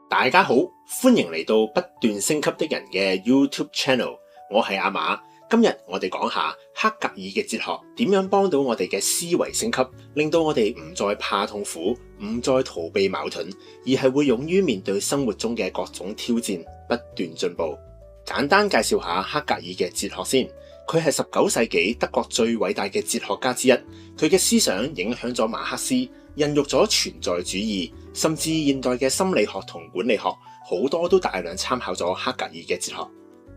大家好，歡迎嚟到不斷升級的人嘅 YouTube Channel， 我係阿馬。今日我哋講下黑格爾嘅哲學點樣幫到我哋嘅思維升級，令到我哋唔再怕痛苦，唔再逃避矛盾，而係會勇於面對生活中嘅各種挑戰，不斷進步。簡單介紹下黑格爾嘅哲學先，佢係19世紀德國最偉大嘅哲學家之一，佢嘅思想影響咗馬克思，孕育咗存在主義，甚至現代嘅心理學同管理學好多都大量參考咗黑格爾嘅哲學。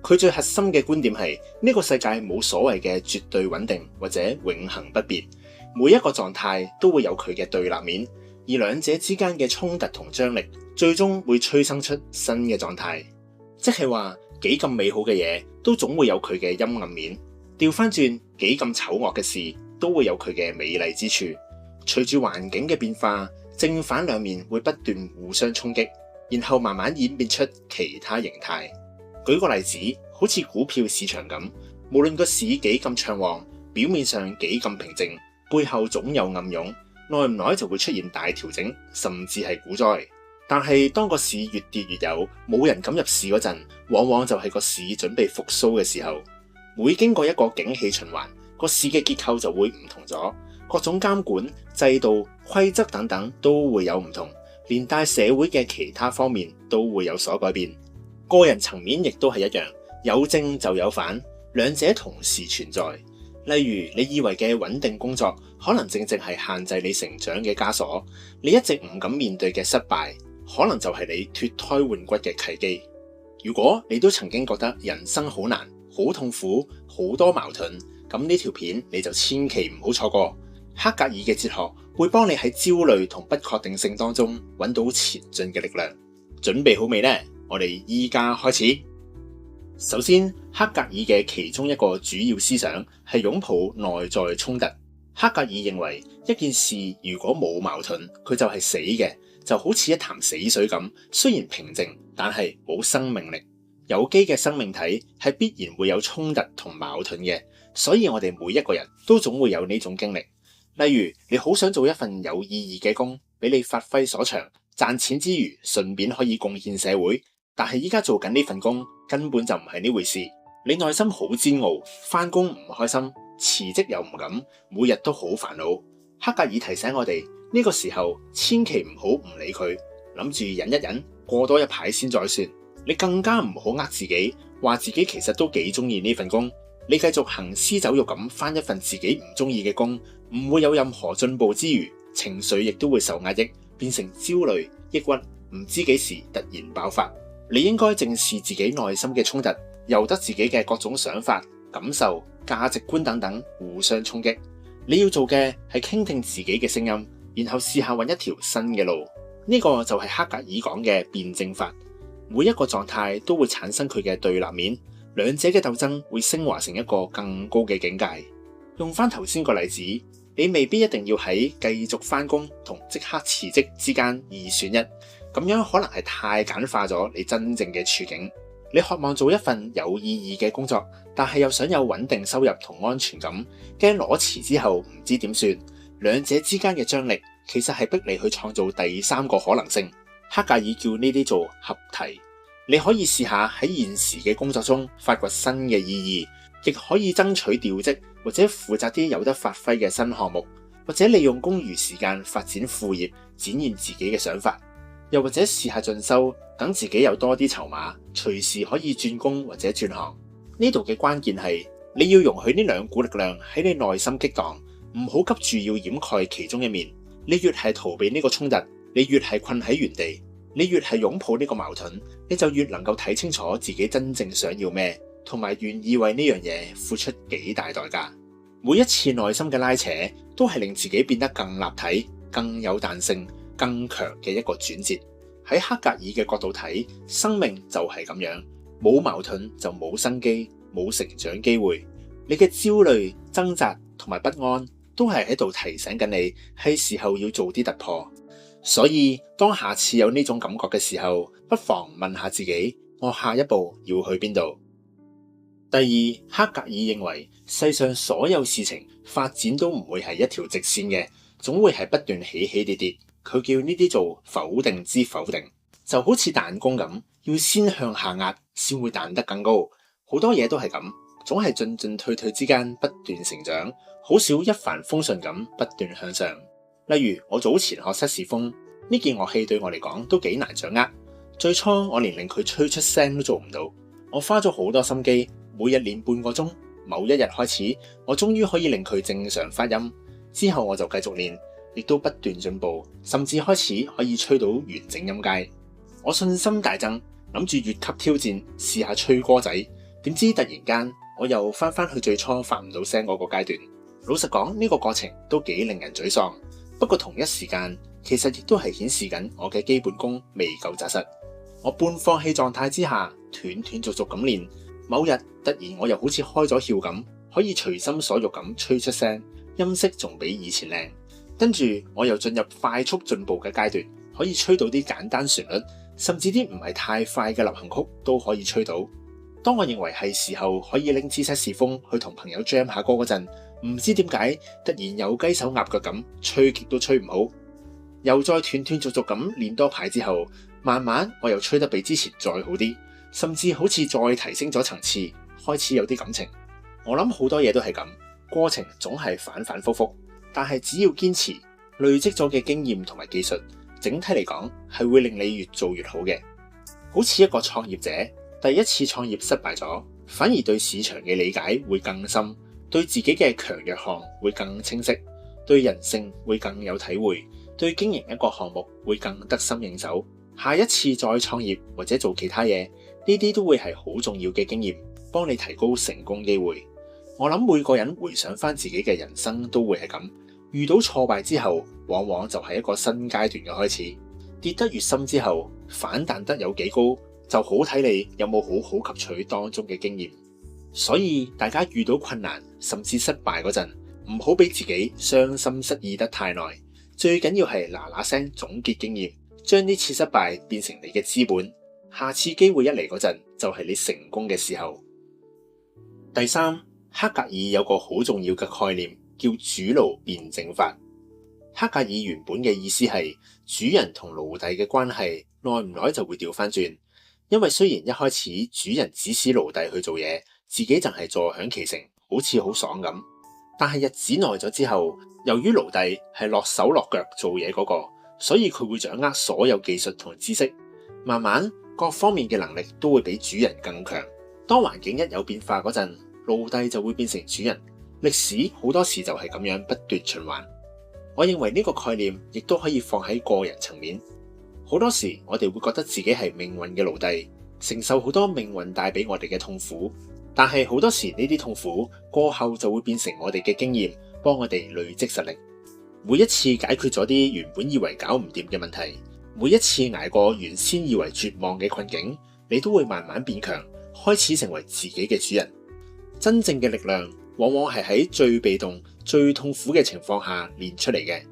佢最核心嘅觀點係呢個世界冇所謂嘅絕對穩定或者永恆不變，每一個狀態都會有佢嘅對立面，而兩者之間嘅衝突同張力最終會催生出新嘅狀態。即係話幾咁美好嘅嘢都總會有佢嘅陰暗面，調翻轉幾咁醜惡嘅事都會有佢嘅美麗之處。隨住環境嘅變化，正反兩面會不斷互相衝擊，然後慢慢演變出其他形態。舉個例子，好似股票市場咁，無論個市幾咁暢旺，表面上幾咁平靜，背後總有暗湧，耐唔耐就會出現大調整，甚至係股災。但係當個市越跌越有，冇人敢入市嗰陣，往往就係個市準備復甦嘅時候。每經過一個景氣循環，個市嘅結構就會唔同咗，各種監管、制度、規則等等都會有唔同，連帶社會嘅其他方面都會有所改變。個人層面亦都係一樣，有正就有反，兩者同時存在。例如你以為嘅穩定工作，可能正正係限制你成長嘅枷鎖；你一直唔敢面對嘅失敗，可能就係你脫胎換骨嘅契機。如果你都曾經覺得人生好難、好痛苦、好多矛盾，咁呢條片你就千祈唔好錯過。黑格爾嘅哲學會幫你喺焦慮同不確定性當中揾到前進嘅力量。準備好未呢？我哋依家開始。首先，黑格爾嘅其中一個主要思想係擁抱內在衝突。黑格爾認為一件事如果冇矛盾，佢就係死嘅，就好似一潭死水咁，雖然平靜，但係冇生命力。有機嘅生命體係必然會有衝突同矛盾嘅，所以我哋每一個人都總會有呢種經歷。例如，你好想做一份有意義嘅工，俾你發揮所長，賺錢之餘順便可以貢獻社會。但係依家做緊呢份工根本就唔係呢回事，你內心好煎熬，返工唔開心，辭職又唔敢，每日都好煩惱。黑格爾提醒我哋，呢個時候千祈唔好唔理佢，諗住忍一忍，過多一排先再算。你更加唔好呃自己，話自己其實都幾中意呢份工。你繼續行屍走肉咁返一份自己唔中意嘅工，唔會有任何進步之餘，情緒亦都會受壓抑，變成焦慮、抑鬱，唔知幾時突然爆發。你應該正視自己內心嘅衝突，由得自己嘅各種想法、感受、價值觀等等互相衝擊。你要做嘅係傾聽自己嘅聲音，然後試下揾一條新嘅路。呢個就係黑格爾講嘅辯證法。每一個狀態都會產生佢嘅對立面，兩者嘅鬥爭會升華成一個更高嘅境界。用翻頭先個例子，你未必一定要喺繼續翻工同即刻辭職之間二選一，咁樣可能係太簡化咗你真正嘅處境。你渴望做一份有意義嘅工作，但係又想有穩定收入同安全感，驚攞辭之後唔知點算。兩者之間嘅張力其實係逼你去創造第三個可能性。黑格爾叫呢啲做合題。你可以試下喺現時嘅工作中發掘新嘅意義，亦可以爭取調職或者負責啲有得發揮嘅新項目，或者利用公餘時間發展副業，展現自己嘅想法，又或者試下進修，等自己有多啲籌碼，隨時可以轉工或者轉行。呢度嘅關鍵係你要容許呢兩股力量喺你內心激盪，唔好急住要掩蓋其中一面。你越係逃避呢個衝突，你越係困喺原地。你越係擁抱呢個矛盾，你就越能夠睇清楚自己真正想要咩，同埋願意為呢樣嘢付出幾大代價。每一次內心嘅拉扯，都係令自己變得更立體、更有彈性、更強嘅一個轉折。喺黑格爾嘅角度睇，生命就係咁樣，冇矛盾就冇生機，冇成長機會。你嘅焦慮、掙扎同埋不安，都係喺度提醒緊你，係時候要做啲突破。所以當下次有呢種感覺嘅時候，不妨問下自己，我下一步要去邊度？第二，黑格爾認為世上所有事情發展都唔會係一條直線嘅，總會係不斷起起跌跌。佢叫呢啲做否定之否定。就好似彈弓咁，要先向下壓先會彈得更高。好多嘢都係咁，總係進進退退之間不斷成長，好少一帆風順咁不斷向上。例如我早前學薩士風呢件樂器，對我嚟講都幾難掌握。最初我連令佢吹出聲都做唔到，我花咗好多心機，每日練半個鐘。某一日開始，我終於可以令佢正常發音。之後我就繼續練，亦都不斷進步，甚至開始可以吹到完整音階。我信心大增，諗住越級挑戰，試下吹歌仔。點知突然間我又翻去最初發唔到聲嗰個階段。老實講，呢個過程都幾令人沮喪。不過同一時間，其實亦都係顯示緊我嘅基本功未夠紮實。我半放棄狀態之下，斷斷續續咁練。某日突然我又好似開咗竅咁，可以隨心所欲咁吹出聲，音色仲比以前靚。跟住我又進入快速進步嘅階段，可以吹到啲簡單旋律，甚至啲唔係太快嘅流行曲都可以吹到。當我認為係時候可以拎支薩士風去同朋友 jam 下歌嗰陣，唔知點解突然有雞手鴨腳咁，吹極都吹唔好。又再斷斷續續咁練多排之後，慢慢我又吹得比之前再好啲，甚至好似再提升咗層次，開始有啲感情。我諗好多嘢都係咁，過程總係反反复复，但係只要堅持，累積咗嘅經驗同埋技術，整體嚟講係會令你越做越好嘅。好似一個創業者，第一次創業失敗咗，反而對市場嘅理解會更深，對自己嘅強弱項會更清晰，對人性會更有體會，對經營一個項目會更得心應手。下一次再創業或者做其他嘢，呢啲都會係好重要嘅經驗，幫你提高成功機會。我諗每個人回想翻自己嘅人生都會係咁，遇到挫敗之後，往往就係一個新階段嘅開始。跌得越深之後，反彈得有幾高，就好睇你有冇好好吸取當中嘅經驗。所以大家遇到困難甚至失敗嗰陣，唔好俾自己傷心失意得太耐，最緊要係嗱嗱聲總結經驗，將呢次失敗變成你嘅資本，下次機會一嚟嗰陣，就係你成功嘅時候。第三，黑格爾有個好重要嘅概念，叫主奴辯證法。黑格爾原本嘅意思係主人同奴隸嘅關係耐唔耐就會調翻轉，因為雖然一開始主人指使奴隸去做嘢，自己就係坐享其成，好似好爽咁。但係日子耐咗之後，由於奴隸係落手落腳做嘢嗰個，所以佢會掌握所有技術同知識，慢慢各方面嘅能力都會比主人更強。當環境一有變化嗰陣，奴隸就會變成主人。歷史好多時就係咁樣不斷循環。我認為呢個概念亦都可以放喺個人層面。好多時我哋會覺得自己係命運嘅奴隸，承受好多命運帶俾我哋嘅痛苦。但係好多時呢啲痛苦過後就會變成我哋嘅經驗，幫我哋累積實力。每一次解決咗啲原本以為搞唔掂嘅問題，每一次捱過原先以為絕望嘅困境，你都會慢慢變強，開始成為自己嘅主人。真正嘅力量往往係喺最被動、最痛苦嘅情況下練出嚟嘅。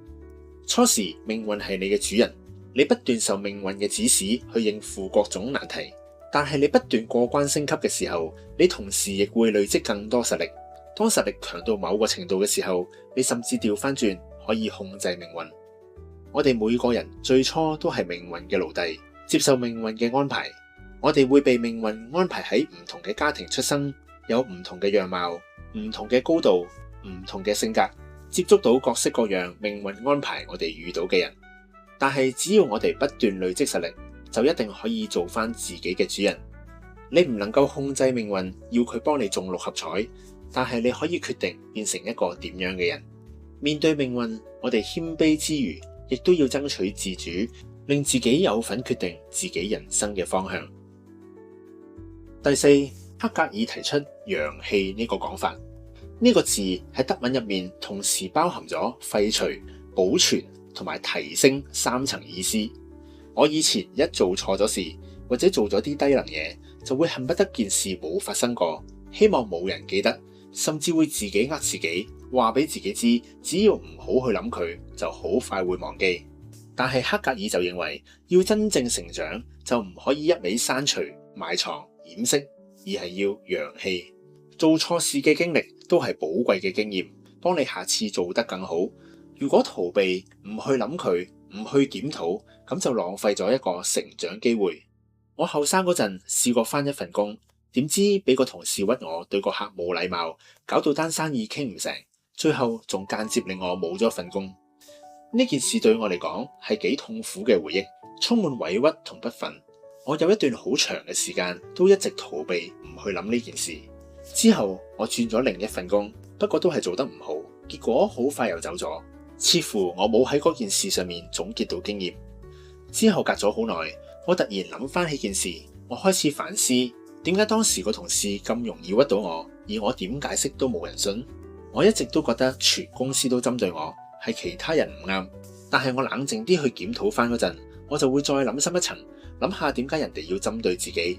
初時命運係你嘅主人，你不斷受命運嘅指使去應付各種難題。但係你不斷過關升級嘅時候，你同時亦會累積更多實力。當實力強到某個程度嘅時候，你甚至調翻轉可以控制命運。我哋每個人最初都係命運嘅奴隸，接受命運嘅安排。我哋會被命運安排喺唔同嘅家庭出生，有唔同嘅樣貌、唔同嘅高度、唔同嘅性格，接觸到各式各樣命運安排我哋遇到嘅人。但係只要我哋不斷累積實力，就一定可以做翻自己嘅主人。你唔能夠控制命運，要佢幫你中六合彩，但係你可以決定變成一個點樣嘅人。面對命運，我哋謙卑之餘，亦都要爭取自主，令自己有份決定自己人生嘅方向。第四，黑格爾提出揚棄呢個講法。呢個字喺德文入面同時包含咗廢除、保存同埋提升三層意思。我以前一做錯咗事，或者做咗啲低能嘢，就會恨不得件事冇發生過，希望冇人記得，甚至會自己呃自己，話俾自己知，只要唔好去諗佢，就好快會忘記。但係黑格爾就認為，要真正成長，就唔可以一味刪除、埋藏、掩飾，而係要揚棄。做錯事嘅經歷都係寶貴嘅經驗，幫你下次做得更好。如果逃避，唔去諗佢，唔去檢討，咁就浪費咗一個成長機會。我後生嗰陣試過返一份工，點知俾個同事屈我對個客冇禮貌，搞到單生意傾唔成，最後仲間接令我冇咗份工。呢件事對我嚟講係幾痛苦嘅回憶，充滿委屈同不忿。我有一段好長嘅時間都一直逃避唔去諗呢件事。之後我轉咗另一份工，不過都係做得唔好，結果好快又走咗。似乎我冇喺嗰件事上面總結到經驗。之後隔咗好耐，我突然諗翻起件事，我開始反思，點解當時個同事咁容易屈到我，而我點解釋都冇人信。我一直都覺得全公司都針對我，係其他人唔啱。但係我冷靜啲去檢討翻嗰陣，我就會再諗深一層，諗下點解人哋要針對自己。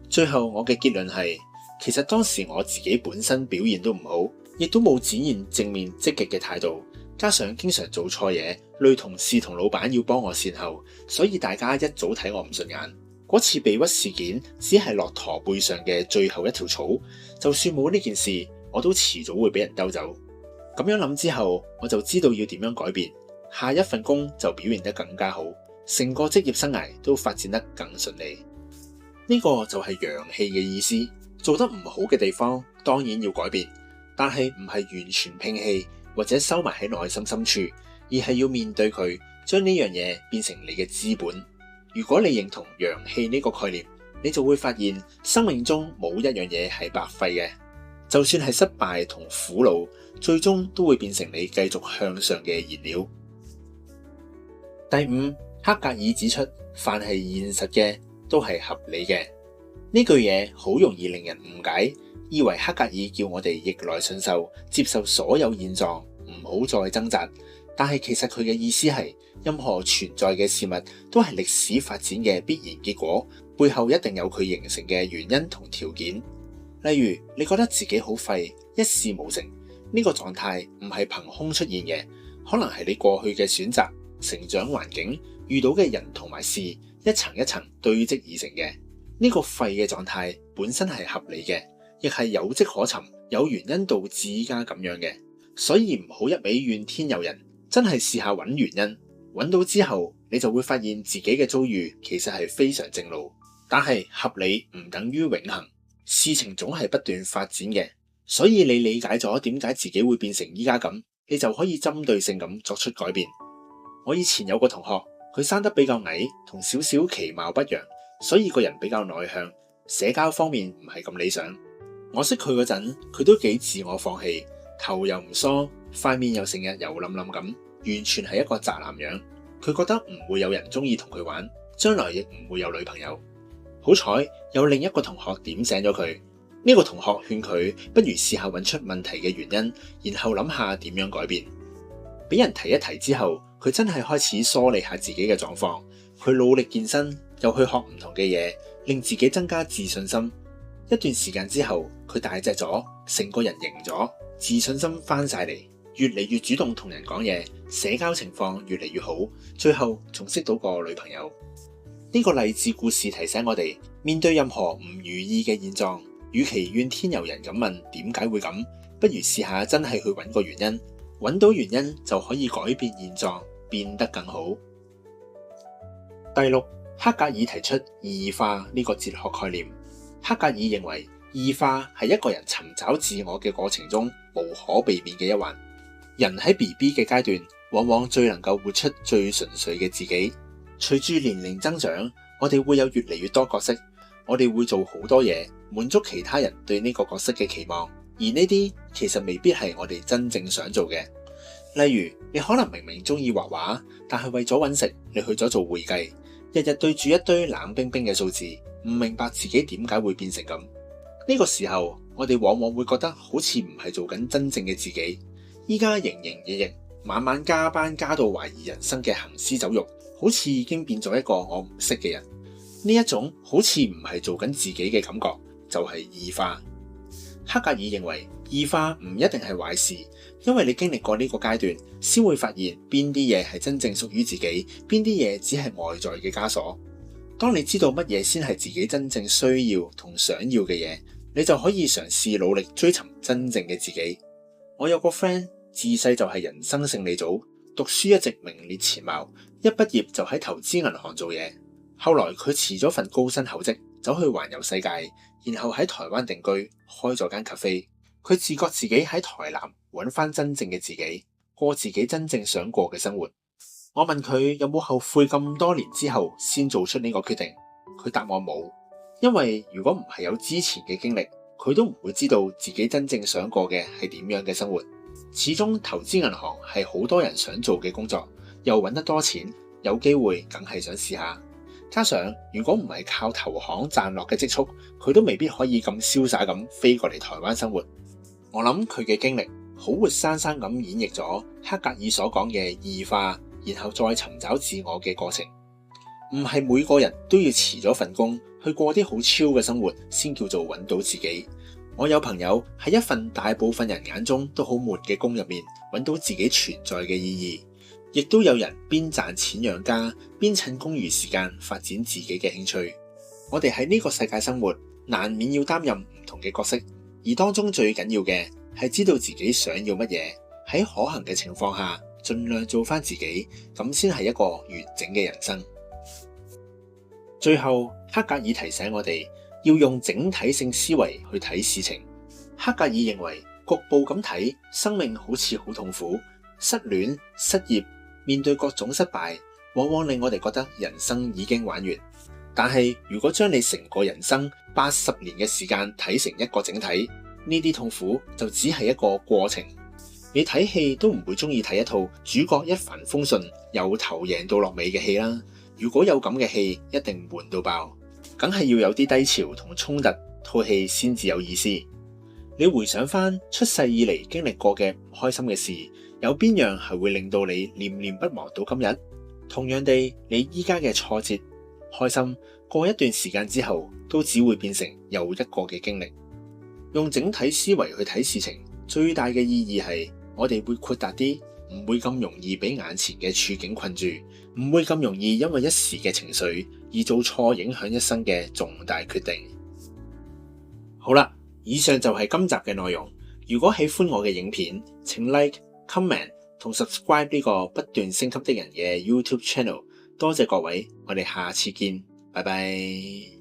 最後我嘅結論係，其實當時我自己本身表現都唔好，亦都冇展現正面積極嘅態度。加上經常做錯嘢，累同事同老闆要幫我善後，所以大家一早睇我唔順眼。嗰次被屈事件只係駱駝背上嘅最後一條草，就算冇呢件事，我都遲早會俾人兜走。咁樣諗之後，我就知道要點樣改變，下一份工就表現得更加好，成個職業生涯都發展得更順利。呢個就係陽氣嘅意思，做得唔好嘅地方當然要改變，但係唔係完全摒棄或者收埋喺內心深處，而係要面對佢，將呢樣嘢變成你嘅資本。如果你認同陽氣呢個概念，你就會發現生命中冇一樣嘢係白費嘅，就算係失敗同苦惱，最終都會變成你繼續向上嘅燃料。第五，黑格爾指出，凡係現實嘅都係合理嘅。呢句嘢好容易令人誤解，以為黑格爾叫我哋逆來順受，接受所有現狀，唔好再掙扎。但係其實佢嘅意思係，任何存在嘅事物都係歷史發展嘅必然結果，背後一定有佢形成嘅原因同條件。例如，你覺得自己好廢，一事無成，呢個狀態唔係憑空出現嘅，可能係你過去嘅選擇、成長環境、遇到嘅人同埋事，一層一層堆積而成嘅。呢個廢嘅狀態本身係合理嘅，亦係有跡可尋，有原因導致依家咁樣嘅。所以唔好一味怨天尤人，真係試下揾原因，揾到之後，你就會發現自己嘅遭遇其實係非常正路。但係合理唔等於永恆，事情總係不斷發展嘅。所以你理解咗點解自己會變成依家咁，你就可以針對性咁作出改變。我以前有個同學，佢生得比較矮，同少少其貌不揚，所以個人比較內向，社交方面唔係咁理想。我識佢嗰陣，佢都幾自我放棄，頭又唔梳，塊面又成日油冧冧咁，完全係一個宅男樣。佢覺得唔會有人中意同佢玩，將來亦唔會有女朋友。好彩有另一個同學點醒咗佢，呢個同學勸佢不如試下揾出問題嘅原因，然後諗下點樣改變。俾人提一提之後，佢真係開始梳理下自己嘅狀況，佢努力健身，又去學唔同嘅嘢，令自己增加自信心。一段時間之後，佢大隻咗，成個人型咗，自信心翻晒嚟，越嚟越主動同人講嘢，社交情況越嚟越好，最後仲識到個女朋友。呢個勵志故事提醒我哋，面對任何唔如意嘅現狀，與其怨天尤人咁問點解會咁，不如試下真係去揾個原因，揾到原因就可以改變現狀，變得更好。第六，黑格爾提出異化呢個哲學概念。黑格爾認為異化係一個人尋找自我嘅過程中無可避免嘅一環。人喺 BB 嘅階段，往往最能夠活出最純粹嘅自己。隨住年齡增長，我哋會有越嚟越多角色，我哋會做好多嘢，滿足其他人對呢個角色嘅期望，而呢啲其實未必係我哋真正想做嘅。例如，你可能明明中意畫畫，但係為咗搵食，你去咗做會計，日日對住一堆冷冰冰嘅數字，唔明白自己點解會變成咁。呢個時候，我哋往往會覺得好似唔係做緊真正嘅自己。依家營營役役，晚晚加班加到懷疑人生嘅行屍走肉，好似已經變咗一個我唔識嘅人。呢一種好似唔係做緊自己嘅感覺，就係異化。黑格爾認為異化唔一定係壞事，因為你經歷過呢個階段，先會發現邊啲嘢係真正屬於自己，邊啲嘢只係外在嘅枷鎖。當你知道乜嘢先係自己真正需要同想要嘅嘢，你就可以嘗試努力追尋真正嘅自己。我有個 friend 自細就係人生勝利組，讀書一直名列前茅，一畢業就喺投資銀行做嘢。後來佢辭咗份高薪厚職，走去環遊世界，然後喺台灣定居，開咗間 cafe。佢自覺自己喺台南揾翻真正嘅自己，過自己真正想過嘅生活。我問佢有冇後悔咁多年之後先做出呢個決定，佢答我冇，因為如果唔係有之前嘅經歷，佢都唔會知道自己真正想過嘅係點樣嘅生活。始終投資銀行係好多人想做嘅工作，又揾得多錢，有機會梗係想試下。加上如果唔係靠投行賺落嘅積蓄，佢都未必可以咁瀟灑咁飛過嚟台灣生活。我諗佢嘅經歷好活生生咁演繹咗黑格爾所講嘅異化，然後再尋找自我嘅過程。唔係每個人都要辭咗份工去過啲好超嘅生活先叫做揾到自己。我有朋友喺一份大部分人眼中都好悶嘅工入面揾到自己存在嘅意義，亦都有人邊賺錢養家，邊趁公餘時間發展自己嘅興趣。我哋喺呢個世界生活，難免要擔任唔同嘅角色，而當中最緊要嘅係知道自己想要乜嘢，喺可行嘅情況下盡量做翻自己，咁先係一個完整嘅人生。最後，黑格爾提醒我哋要用整體性思維去睇事情。黑格爾認為局部咁睇，生命好似好痛苦，失戀、失業，面對各種失敗，往往令我哋覺得人生已經玩完。但係如果將你成個人生80年嘅時間睇成一個整體，呢啲痛苦就只係一個過程。你睇戲都唔會中意睇一套主角一帆風順由頭贏到落尾嘅戲啦。如果有咁嘅戲，一定悶到爆，梗係要有啲低潮同衝突，套戲先至有意思。你回想翻出世以嚟經歷過嘅唔開心嘅事，有邊樣係會令到你念念不忘到今日？同樣地，你依家嘅挫折、開心，過一段時間之後，都只會變成又一個嘅經歷。用整體思維去睇事情，最大嘅意義係我哋會豁達啲，唔會咁容易俾眼前嘅處境困住，唔會咁容易因為一時嘅情緒而做錯影響一生嘅重大決定。好啦，以上就係今集嘅內容。如果喜歡我嘅影片，請 like、comment 同 subscribe 呢個不斷升級的人嘅 YouTube channel。多謝各位，我哋下次見，拜拜。